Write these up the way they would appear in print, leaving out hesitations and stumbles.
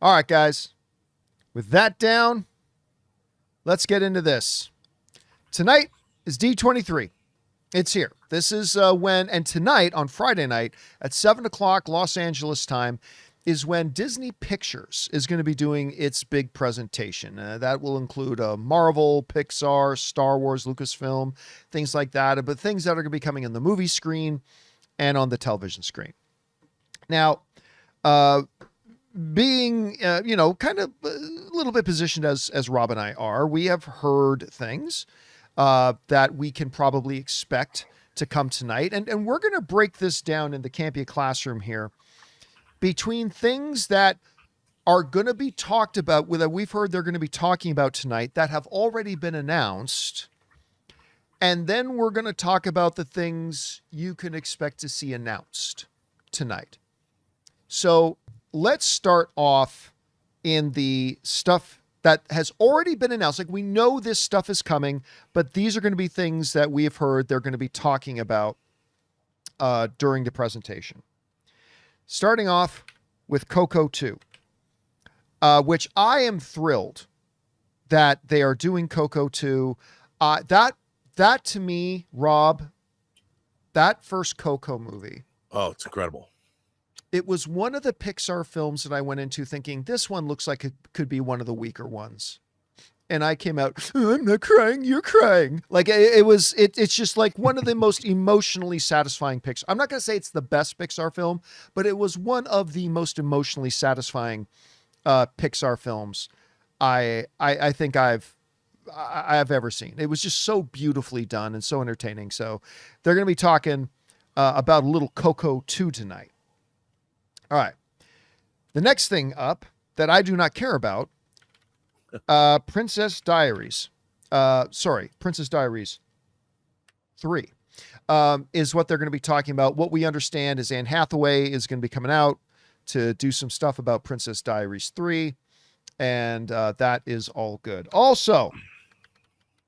All right, guys. With that down, let's get into this. Tonight is D23. It's here. This is and tonight on Friday night at 7 o'clock Los Angeles time is when Disney Pictures is going to be doing its big presentation. That will include Marvel, Pixar, Star Wars, Lucasfilm, things like that, but things that are going to be coming in the movie screen and on the television screen. Now, being, kind of a little bit positioned as Rob and I are, we have heard things that we can probably expect to come tonight. And we're going to break this down in the Campea classroom here between things that are going to be talked about, that we've heard they're going to be talking about tonight that have already been announced. And then we're going to talk about the things you can expect to see announced tonight. So let's start off in the stuff that has already been announced. Like, we know this stuff is coming, but these are going to be things that we have heard they're going to be talking about during the presentation. Starting off with Coco 2, which I am thrilled that they are doing Coco 2. That to me, Rob, that first Coco movie. Oh, it's incredible. It was one of the Pixar films that I went into thinking this one looks like it could be one of the weaker ones. And I came out, I'm not crying, you're crying. Like it's just like one of the most emotionally satisfying Pixar. I'm not going to say it's the best Pixar film, but it was one of the most emotionally satisfying Pixar films I think I've ever seen. It was just so beautifully done and so entertaining. So they're going to be talking about a little Coco 2 tonight. All right. The next thing up that I do not care about, Princess Diaries. Princess Diaries 3 is what they're going to be talking about. What we understand is Anne Hathaway is going to be coming out to do some stuff about Princess Diaries 3, and that is all good. Also,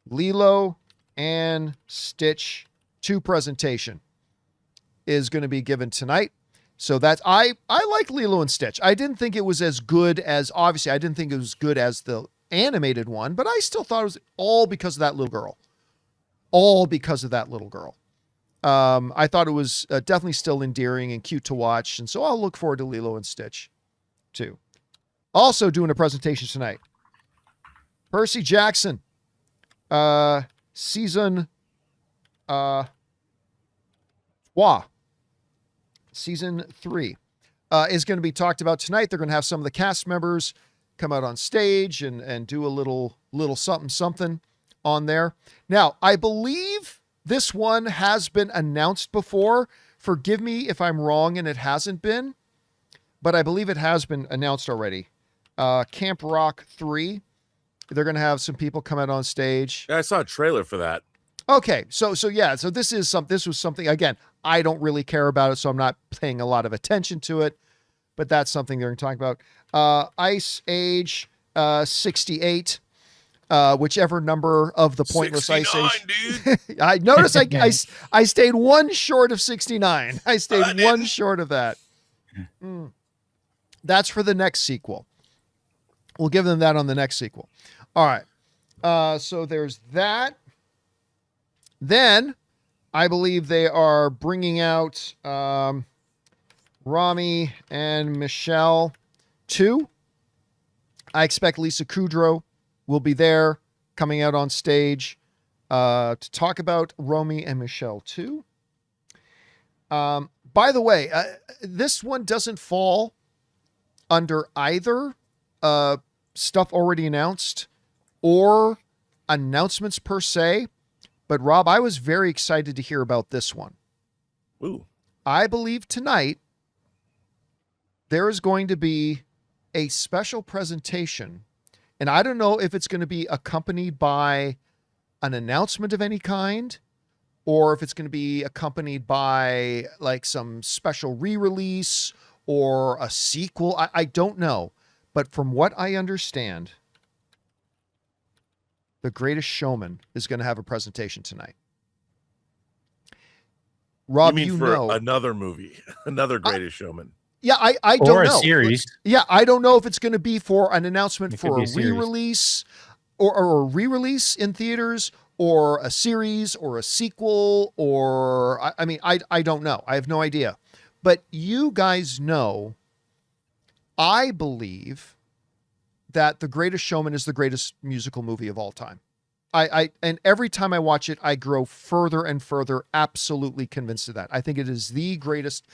Lilo and Stitch 2 presentation is going to be given tonight. So that's, I like Lilo and Stitch. I didn't think it was as good as, obviously, I didn't think it was good as the animated one, but I still thought it was all because of that little girl. All because of that little girl. I thought it was definitely still endearing and cute to watch. And so I'll look forward to Lilo and Stitch too. Also doing a presentation tonight, Percy Jackson, season, Season 3 is going to be talked about tonight. They're going to have some of the cast members come out on stage and do a little something on there. Now, I believe this one has been announced before. Forgive me if I'm wrong and it hasn't been, but I believe it has been announced already. Camp Rock 3. They're going to have some people come out on stage. Yeah, I saw a trailer for that. Okay, so this was something, again, I don't really care about it, so I'm not paying a lot of attention to it, but that's something they're talking about. Ice Age 68, whichever number of the pointless Ice Age. Dude. I noticed I stayed one short of 69. I stayed one short of that. That's for the next sequel. We'll give them that on the next sequel. All right. So there's that. Then I believe they are bringing out Rami and Michelle 2. I expect Lisa Kudrow will be there coming out on stage to talk about Romy and Michelle 2. By the way, this one doesn't fall under either stuff already announced or announcements per se. But Rob, I was very excited to hear about this one. Ooh. I believe tonight there is going to be a special presentation, and I don't know if it's going to be accompanied by an announcement of any kind, or if it's going to be accompanied by like some special re-release or a sequel. I don't know. But from what I understand, The Greatest Showman is going to have a presentation tonight. Rob, you mean for another movie, another Greatest Showman? Yeah, I don't or know. a series. Yeah, I don't know if it's going to be for an announcement It could for be a a series. re-release or a re-release in theaters or a series or a sequel or I mean, I don't know. I have no idea. But you guys know, I believe that The Greatest Showman is the greatest musical movie of all time. And every time I watch it, I grow further and further absolutely convinced of that. I think it is the greatest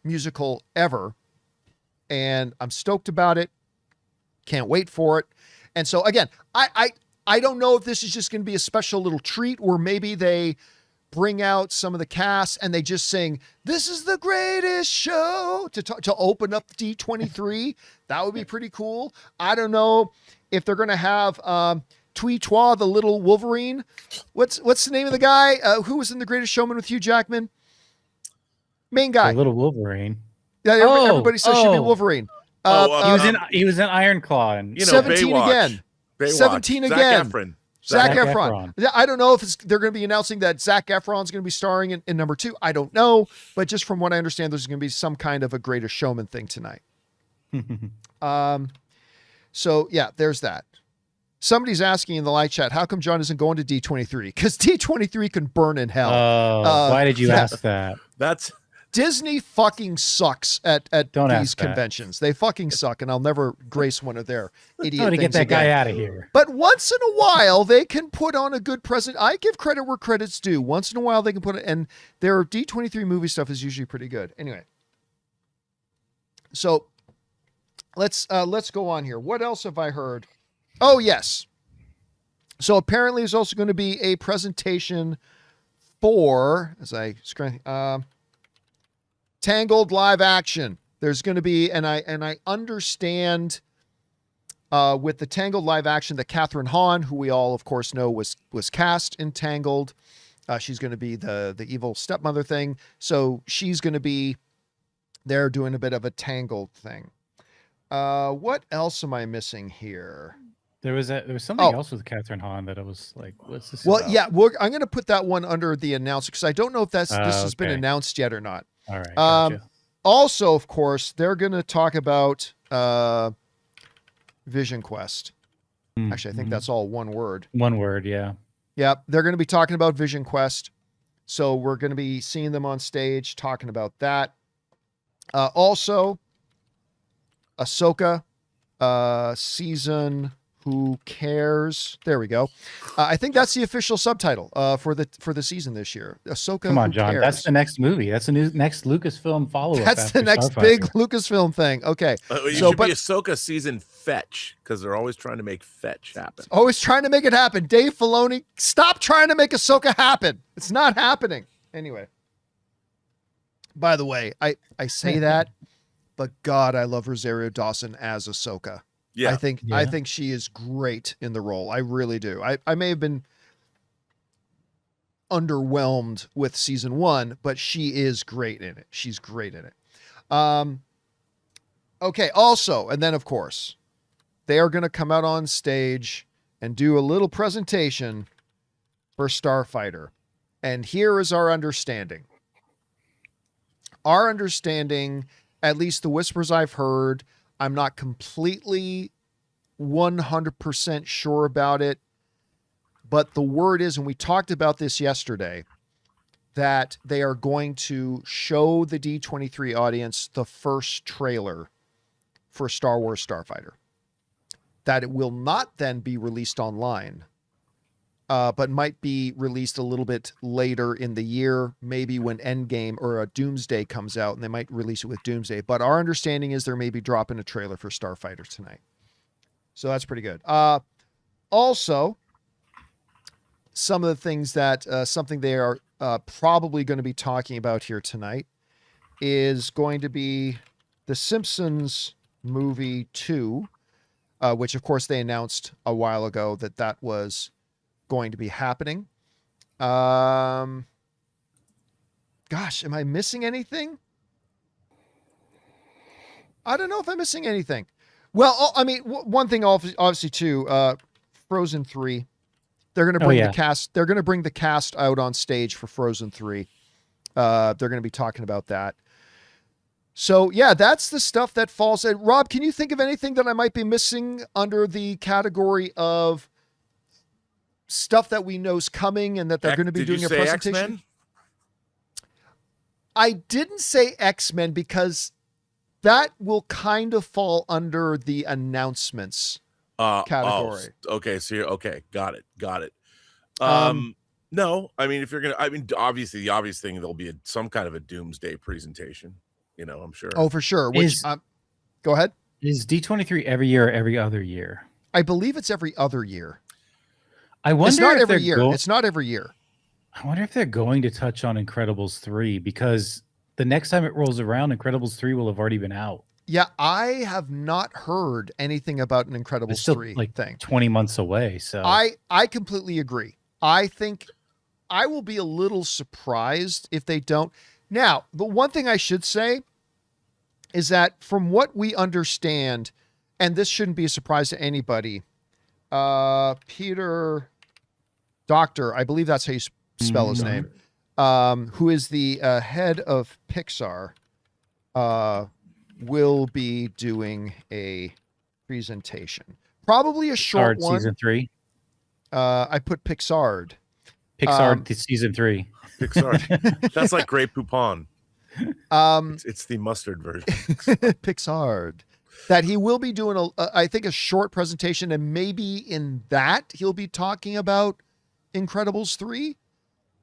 musical ever, and I'm stoked about it. Can't wait for it. And so again, I don't know if this is just going to be a special little treat, or maybe they bring out some of the cast and they just sing "This is the greatest show" to open up D23. That would be pretty cool. I don't know if they're going to have Twee Twa, the little Wolverine. What's the name of the guy who was in The Greatest Showman with Hugh Jackman? Main guy. The little Wolverine. Yeah, everybody says should be Wolverine. He was in Iron Claw and 17 Baywatch. again. Baywatch. 17 again. Zac Efron. Yeah, I don't know if they're going to be announcing that Zac Efron's going to be starring in number 2. I don't know, but just from what I understand, there's going to be some kind of a Greatest Showman thing tonight. So yeah, there's that. Somebody's asking in the live chat, how come John isn't going to D23? Because D23 can burn in hell. Why did you ask that? That's Disney fucking sucks at Don't these ask that. conventions. They fucking suck, and I'll never grace one of their idiot Oh, to things get that again. guy out of here. But once in a while, they can put on a good present. I give credit where credit's due. Once in a while, they can put it, and their D23 movie stuff is usually pretty good. Anyway, so let's go on here. What else have I heard? Oh yes. So apparently, there's also going to be a presentation for Tangled live action. There's going to be, and I understand with the Tangled live action that Catherine Hahn, who we all of course know was cast in Tangled, she's going to be the evil stepmother thing. So she's going to be there doing a bit of a Tangled thing. What else am I missing here? There was something else with Catherine Hahn that I was like, what's this Well, about? yeah, I'm going to put that one under the announcer because I don't know if this has been announced yet or not. All right. Gotcha. Also, of course, they're going to talk about Vision Quest. Actually, I think that's all one word. One word, yeah. Yeah, they're going to be talking about Vision Quest. So we're going to be seeing them on stage talking about that. Also, Ahsoka season... Who cares? There we go. I think that's the official subtitle for the season this year. Ahsoka. Come on, Who John. Cares? That's the next movie. That's the next Lucasfilm follow-up. That's the next big Lucasfilm thing. Okay. You should be Ahsoka season fetch because they're always trying to make fetch happen. Always trying to make it happen. Dave Filoni, stop trying to make Ahsoka happen. It's not happening. Anyway. By the way, I say that, but God, I love Rosario Dawson as Ahsoka. Yeah. I think she is great in the role. I really do. I may have been underwhelmed with season 1, but she is great in it. She's great in it. Okay. Also, and then of course, they are going to come out on stage and do a little presentation for Starfighter. And here is our understanding. Our understanding, at least the whispers I've heard, I'm not completely 100% sure about it, but the word is, and we talked about this yesterday, that they are going to show the D23 audience the first trailer for Star Wars Starfighter. That it will not then be released online, but might be released a little bit later in the year, maybe when Endgame or a Doomsday comes out, and they might release it with Doomsday. But our understanding is they're maybe dropping a trailer for Starfighter tonight. So that's pretty good. Also, some of the things that something they are probably going to be talking about here tonight is going to be The Simpsons movie 2, which of course they announced a while ago that was going to be happening. Gosh, am I missing anything? I don't know if I'm missing anything. Well, I mean, one thing obviously too, Frozen 3. They're going to bring the cast. They're going to bring the cast out on stage for Frozen 3. They're going to be talking about that. So yeah, that's the stuff that falls. And Rob, can you think of anything that I might be missing under the category of stuff that we know is coming and that they're going to be doing a presentation? X-Men? I didn't say X-Men because that will kind of fall under the announcements category. Okay, so okay, got it. Um, No, I mean, if you're gonna, I mean, obviously the obvious thing, there'll be some kind of a Doomsday presentation. I'm sure. Oh, for sure. Which go ahead. Is D23 every year or every other year? I believe it's every other year. I wonder it's not if every year. It's not every year. I wonder if they're going to touch on Incredibles 3 because the next time it rolls around, Incredibles 3 will have already been out. Yeah, I have not heard anything about an Incredibles still 3 like thing. 20 months away. So I completely agree. I think I will be a little surprised if they don't. Now, the one thing I should say is that from what we understand, and this shouldn't be a surprise to anybody, Peter Doctor, I believe that's how you spell his name, who is the head of Pixar, will be doing a presentation. Probably a short one. Season 3. I put Pixar. Season 3. Pixar. That's like Grey Poupon. It's the mustard version. Pixar. That he will be doing I think a short presentation, and maybe in that he'll be talking about Incredibles 3.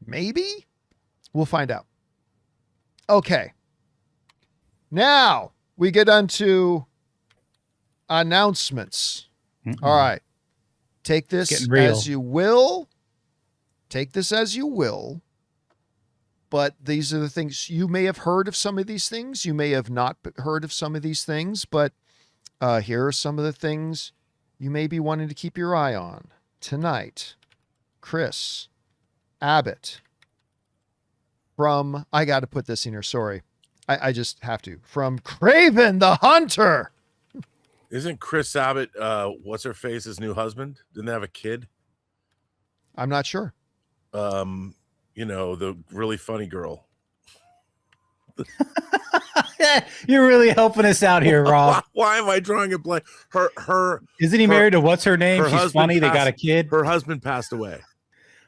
Maybe we'll find out. Okay. Now we get onto announcements. All right. Take this as you will. Take this as you will. But these are the things you may have heard of. Some of these things you may have not heard of. Some of these things, but here are some of the things you may be wanting to keep your eye on tonight. Chris Abbott from, I got to put this in here. Sorry. I just have to. From Craven the Hunter. Isn't Chris Abbott, what's her face's new husband? Didn't they have a kid? I'm not sure. The really funny girl. You're really helping us out here, Rob. Why am I drawing a blank? Her isn't he married to what's her name? She's funny. They got a kid. Her husband passed away.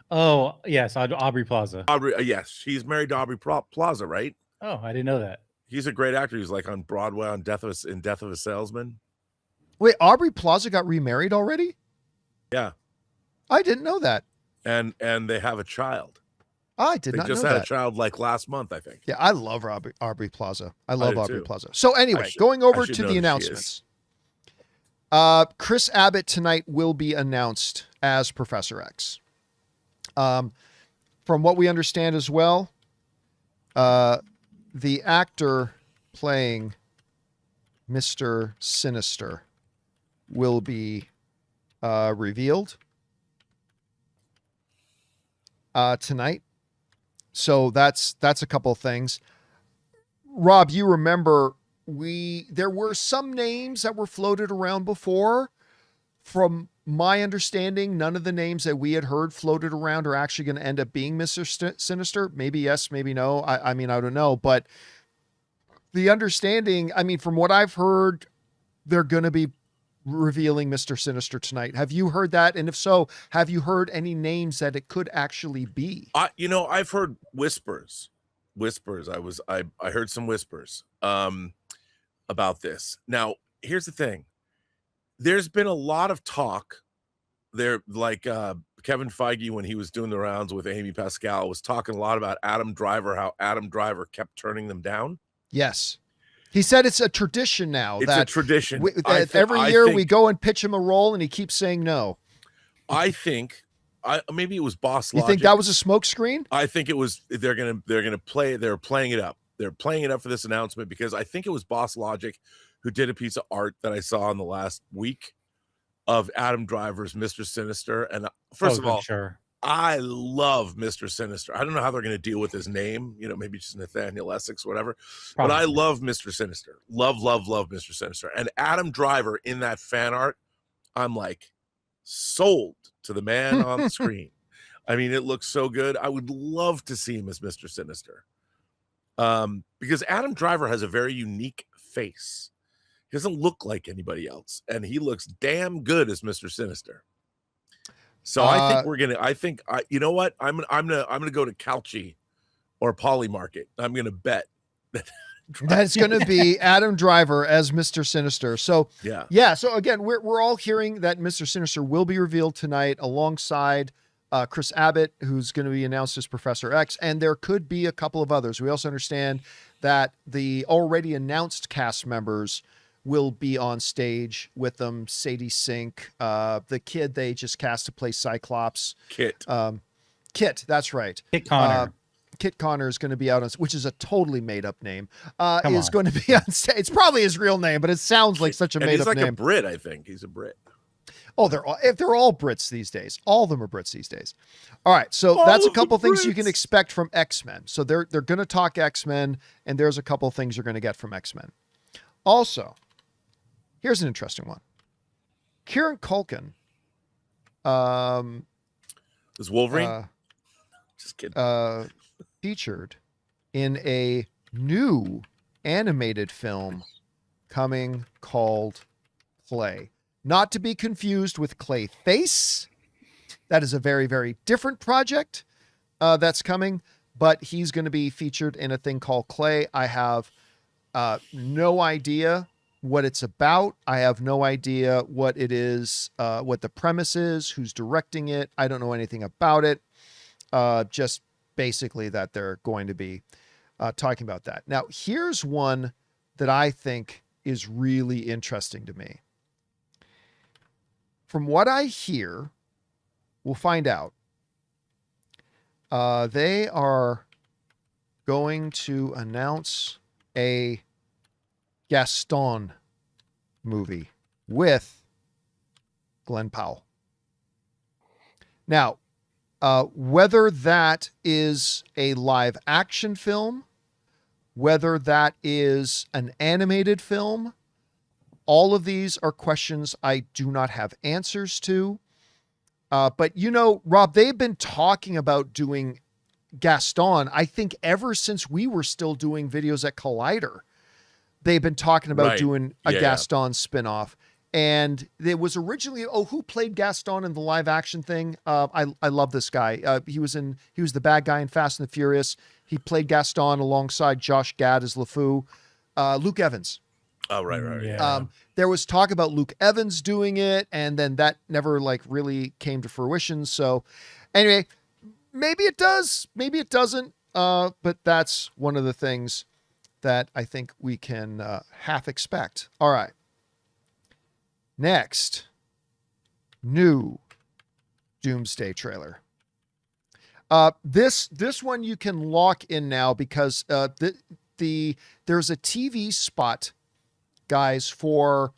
Oh yes, Aubrey Plaza. Yes, she's married to Aubrey Plaza, right? Oh, I didn't know that. He's a great actor. He's like on Broadway on Death of a Salesman. Wait, Aubrey Plaza got remarried already? Yeah, I didn't know that. And they have a child. I did not know that. They just had a child like last month, I think. Yeah, I love Aubrey Plaza. I love Aubrey Plaza. So anyway, going over to the announcements. Chris Abbott tonight will be announced as Professor X. From what we understand as well, the actor playing Mr. Sinister will be revealed tonight. So that's a couple of things. Rob, you remember there were some names that were floated around before. From my understanding, none of the names that we had heard floated around are actually going to end up being Mr. Sinister. Maybe yes, maybe no. I mean, I don't know. But the understanding, I mean, from what I've heard, they're going to be revealing Mr. Sinister tonight. Have you heard that? And if so, have you heard any names that it could actually be? I've heard whispers. I heard some whispers about this. Now, here's the thing. There's been a lot of talk there, like Kevin Feige, when he was doing the rounds with Amy Pascal, was talking a lot about Adam Driver, how Adam Driver kept turning them down. Yes. He said it's a tradition now. It's a tradition. Every year we go and pitch him a role and he keeps saying no. I think maybe it was Boss Logic. You think that was a smoke screen? I think it was. They're gonna play. They're playing it up. They're playing it up for this announcement because I think it was Boss Logic who did a piece of art that I saw in the last week of Adam Driver's Mr. Sinister. And first of all, sure. I love Mr. Sinister. I don't know how they're going to deal with his name, maybe just Nathaniel Essex, whatever. Probably. But I love Mr. Sinister. Love Mr. Sinister. And Adam Driver in that fan art, I'm like sold to the man on the screen. I mean, it looks so good. I would love to see him as Mr. Sinister. Because Adam Driver has a very unique face. He doesn't look like anybody else, and he looks damn good as Mr. Sinister. So I think we're gonna. You know what? I'm gonna go to Calci or Poly Market. I'm gonna bet that's going to be Adam Driver as Mr. Sinister. So yeah. So again, we're all hearing that Mr. Sinister will be revealed tonight alongside Chris Abbott, who's going to be announced as Professor X, and there could be a couple of others. We also understand that the already announced cast members will be on stage with them. Sadie Sink, the kid they just cast to play Cyclops. Kit, that's right. Kit Connor. Kit Connor is going to be out on, which is a totally made up name. Going to be on stage. It's probably his real name, but it sounds like such a made up name. He's like a Brit, I think. He's a Brit. Oh, they're all Brits these days. All of them are Brits these days. All right, so that's a couple things you can expect from X-Men. So they're going to talk X-Men, and there's a couple things you're going to get from X-Men. Also, here's an interesting one. Kieran Culkin. Is Wolverine? Just kidding. Featured in a new animated film coming called Clay. Not to be confused with Clayface. That is a very, very different project that's coming, but he's going to be featured in a thing called Clay. I have no idea what it's about. I have no idea what it is, what the premise is, who's directing it. I don't know anything about it. Just basically that they're going to be talking about that. Now, here's one that I think is really interesting to me. From what I hear, we'll find out. They are going to announce a Gaston movie with Glenn Powell. Now, whether that is a live action film, whether that is an animated film, all of these are questions I do not have answers to. But Rob, they've been talking about doing Gaston, I think ever since we were still doing videos at Collider. They've been talking about doing a Gaston spinoff. And it was originally, who played Gaston in the live action thing? I love this guy. He was the bad guy in Fast and the Furious. He played Gaston alongside Josh Gad as LeFou. Luke Evans. Oh, right. Yeah. There was talk about Luke Evans doing it, and then that never really came to fruition. So anyway, maybe it does, maybe it doesn't. But that's one of the things that I think we can half expect. All right. Next, new Doomsday trailer. This one you can lock in now because there's a TV spot, guys, for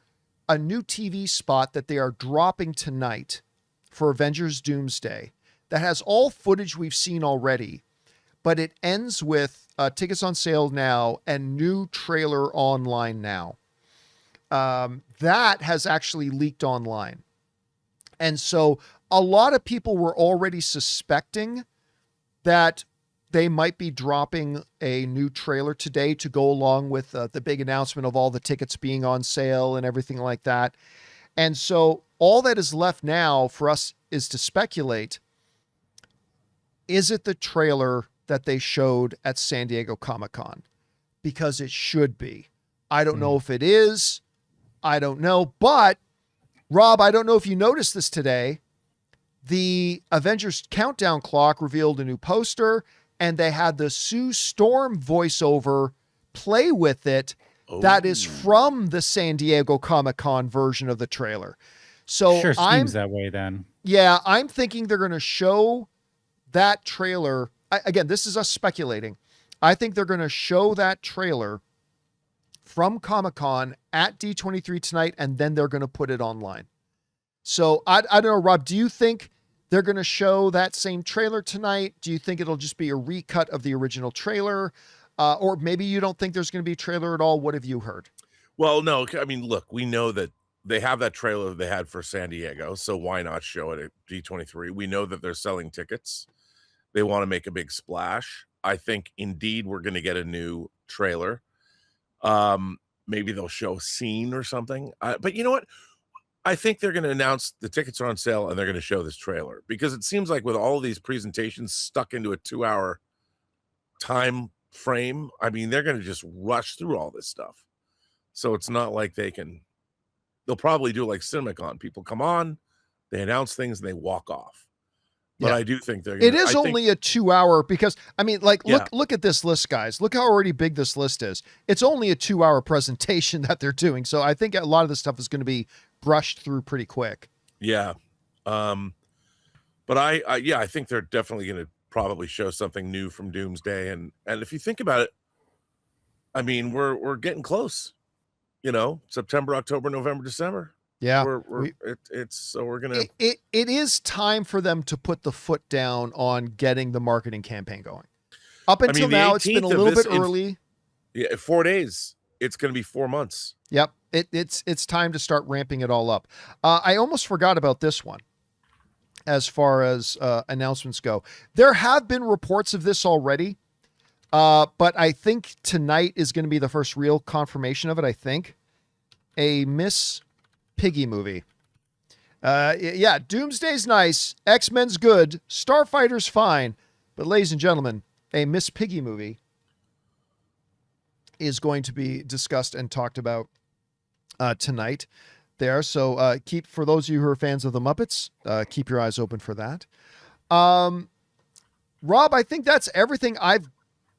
a new TV spot that they are dropping tonight for Avengers Doomsday that has all footage we've seen already, but it ends with tickets on sale now and new trailer online now. That has actually leaked online. And so a lot of people were already suspecting that they might be dropping a new trailer today to go along with the big announcement of all the tickets being on sale and everything like that. And so all that is left now for us is to speculate, is it the trailer that they showed at San Diego Comic-Con? Because it should be. I don't know if it is. I don't know. But, Rob, I don't know if you noticed this today. The Avengers Countdown Clock revealed a new poster, and they had the Sue Storm voiceover play with it. That is from the San Diego Comic-Con version of the trailer. So sure seems that way then. Yeah, I'm thinking they're going to show that trailer. Again, this is us speculating. I think they're going to show that trailer from Comic-Con at D23 tonight, and then they're going to put it online. So I don't know, Rob, do you think they're going to show that same trailer tonight? Do you think it'll just be a recut of the original trailer? Or maybe you don't think there's going to be a trailer at all. What have you heard? Well, no, I mean, look, we know that they have that trailer they had for San Diego, so why not show it at D23? We know that they're selling tickets. They want to make a big splash. I think indeed we're going to get a new trailer. Maybe they'll show a scene or something. But you know what? I think they're going to announce the tickets are on sale and they're going to show this trailer, because it seems like with all of these presentations stuck into a 2-hour time frame, I mean, they're going to just rush through all this stuff. So it's not like they'll probably do like CinemaCon. People come on, they announce things and they walk off. But Yeah. I do think they're going to. It is only a 2-hour, because I mean, like, Yeah. look at this list, guys. Look how already big this list is. It's only a 2-hour presentation that they're doing. So I think a lot of this stuff is going to be brushed through pretty quick. Yeah. But I think they're definitely going to probably show something new from Doomsday. And if you think about it, I mean, we're getting close, September, October, November, December. Yeah. We're going to, it is time for them to put the foot down on getting the marketing campaign going. Up until now, it's been a little bit early. Yeah. 4 days. It's going to be 4 months. Yep. It's time to start ramping it all up. I almost forgot about this one. As far as announcements go, there have been reports of this already, but I think tonight is going to be the first real confirmation of it. I think a Miss Piggy movie. Yeah, Doomsday's nice, X-Men's good, Starfighter's fine, but ladies and gentlemen, a Miss Piggy movie is going to be discussed and talked about tonight there. So for those of you who are fans of the Muppets, keep your eyes open for that. Rob, I think that's everything I've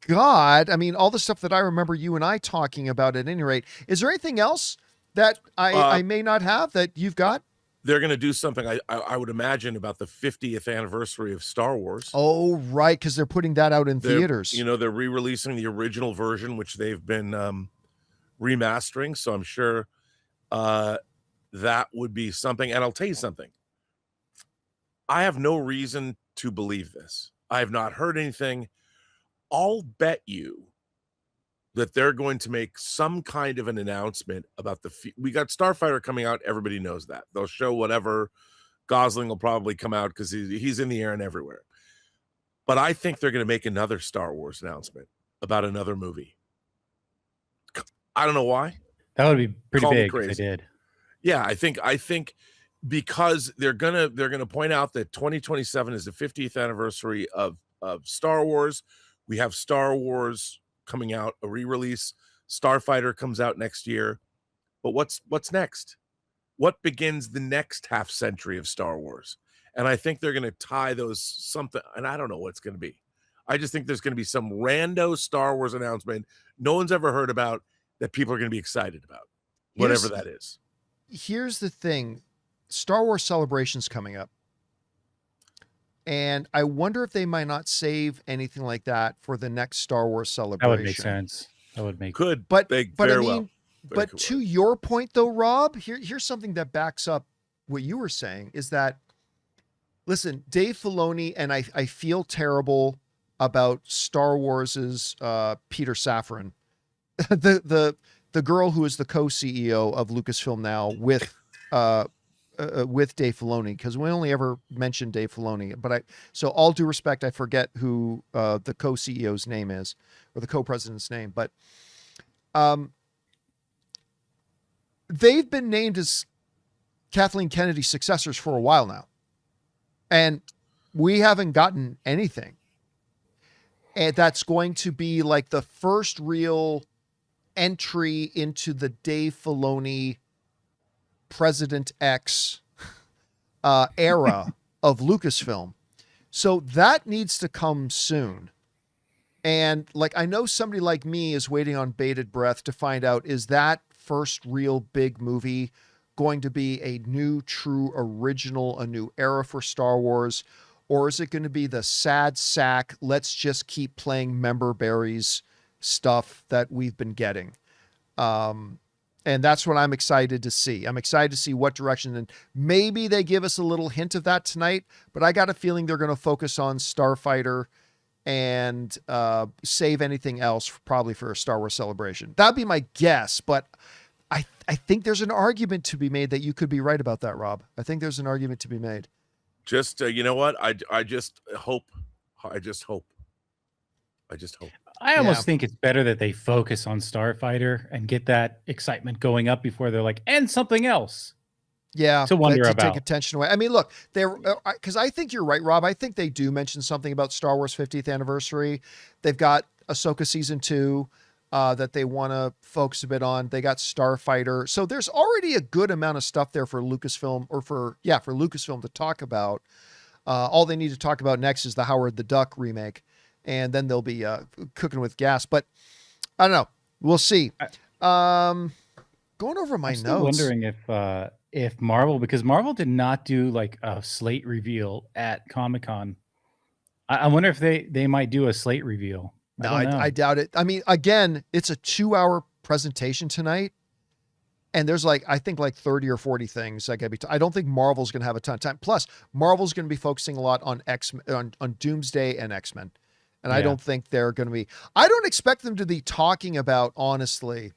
got. I mean, all the stuff that I remember you and I talking about at any rate. Is there anything else that I may not have that you've got? They're going to do something, I would imagine, about the 50th anniversary of Star Wars. Oh, right, because they're putting that out in theaters. They're re-releasing the original version, which they've been remastering. So I'm sure that would be something. And I'll tell you something. I have no reason to believe this. I have not heard anything. I'll bet you that they're going to make some kind of an announcement about we got Starfighter coming out. Everybody knows that. They'll show whatever. Gosling will probably come out because he's in the air and everywhere. But I think they're going to make another Star Wars announcement about another movie. I don't know why. That would be pretty Call me big if crazy. they did. Yeah, I think because they're gonna point out that 2027 is the 50th anniversary of Star Wars. We have Star Wars coming out, a re-release. Starfighter comes out next year. But what's next? What begins the next half century of Star Wars? And I think they're going to tie those something, and I don't know what it's going to be. I just think there's going to be some rando Star Wars announcement no one's ever heard about that people are going to be excited about, whatever that is. Here's the thing. Star Wars Celebration's coming up. And I wonder if they might not save anything like that for the next Star Wars Celebration. That would make sense. That would make But to your point though, Rob, here's something that backs up what you were saying is that, listen, Dave Filoni, and I feel terrible about Star Wars's Peter Safran, the girl who is the co-CEO of Lucasfilm now with Dave Filoni, because we only ever mentioned Dave Filoni. So all due respect, I forget who the co-CEO's name is, or the co-president's name. But they've been named as Kathleen Kennedy's successors for a while now, and we haven't gotten anything. And that's going to be like the first real entry into the Dave Filoni President X era of Lucasfilm. So that needs to come soon. And like, I know somebody like me is waiting on bated breath to find out, is that first real big movie going to be a new, true original, a new era for Star Wars? Or is it going to be the sad sack, let's just keep playing member berries stuff that we've been getting? And that's what I'm excited to see. I'm excited to see what direction, and maybe they give us a little hint of that tonight, but I got a feeling they're going to focus on Starfighter and save anything else probably for a Star Wars Celebration. That'd be my guess, but I think there's an argument to be made that you could be right about that, Rob. I think there's an argument to be made. Just, you know what? I just hope. I just hope. I almost think it's better that they focus on Starfighter and get that excitement going up before they're like, and something else. Yeah, to wonder to about. take attention away. I mean, look, they're because I think you're right, Rob. I think they do mention something about Star Wars 50th anniversary. They've got Ahsoka season 2 that they want to focus a bit on. They got Starfighter, so there's already a good amount of stuff there for Lucasfilm for Lucasfilm to talk about. All they need to talk about next is the Howard the Duck remake, and then they'll be cooking with gas. But I don't know. We'll see. Going over my I'm still notes. wondering if Marvel, because Marvel did not do like a slate reveal at Comic-Con. I wonder if they might do a slate reveal. No, I doubt it. I mean, again, it's a 2-hour presentation tonight, and there's I think 30 or 40 things that gotta be. I don't think Marvel's gonna have a ton of time. Plus, Marvel's gonna be focusing a lot on on Doomsday and X-Men, and I don't think they're gonna be. I don't expect them to be talking about, honestly.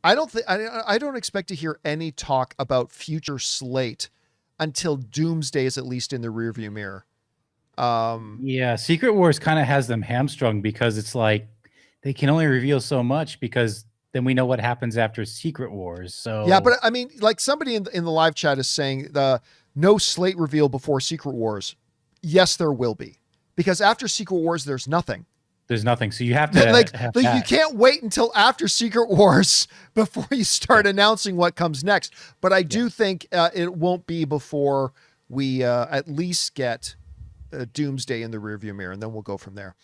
I don't expect to hear any talk about future slate until Doomsday is at least in the rearview mirror. Secret Wars kind of has them hamstrung because it's like they can only reveal so much because then we know what happens after Secret Wars. So yeah, but I mean, somebody in the live chat is saying no slate reveal before Secret Wars. Yes, there will be, because after Secret Wars, there's nothing. There's nothing. So you have to you can't wait until after Secret Wars before you start announcing what comes next. But I do think it won't be before we at least get Doomsday in the rearview mirror, and then we'll go from there.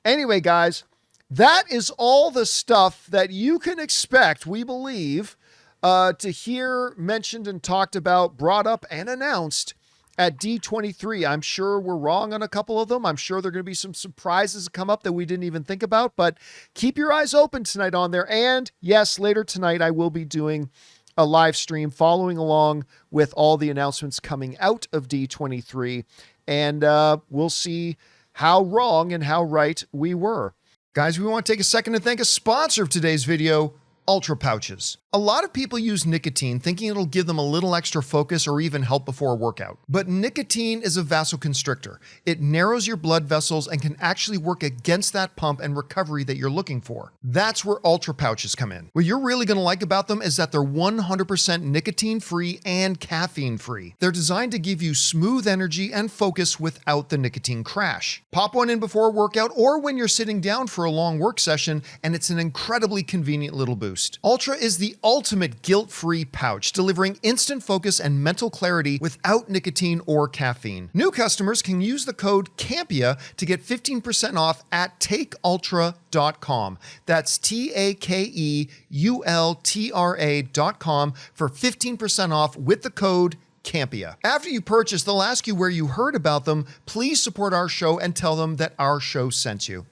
Anyway, guys, that is all the stuff that you can expect, we believe, to hear mentioned and talked about, brought up, and announced at D23. I'm sure we're wrong on a couple of them. I'm sure there are going to be some surprises that come up that we didn't even think about, but keep your eyes open tonight on there. And yes, later tonight, I will be doing a live stream following along with all the announcements coming out of D23. And we'll see how wrong and how right we were. Guys, we want to take a second to thank a sponsor of today's video, Ultra Pouches. A lot of people use nicotine thinking it'll give them a little extra focus or even help before a workout. But nicotine is a vasoconstrictor. It narrows your blood vessels and can actually work against that pump and recovery that you're looking for. That's where Ultra Pouches come in. What you're really going to like about them is that they're 100% nicotine-free and caffeine-free. They're designed to give you smooth energy and focus without the nicotine crash. Pop one in before a workout or when you're sitting down for a long work session, and it's an incredibly convenient little boost. Ultra is the ultimate guilt-free pouch, delivering instant focus and mental clarity without nicotine or caffeine. New customers can use the code CAMPEA to get 15% off at takeultra.com. That's TAKEULTRA.com for 15% off with the code CAMPEA. After you purchase, they'll ask you where you heard about them. Please support our show and tell them that our show sent you.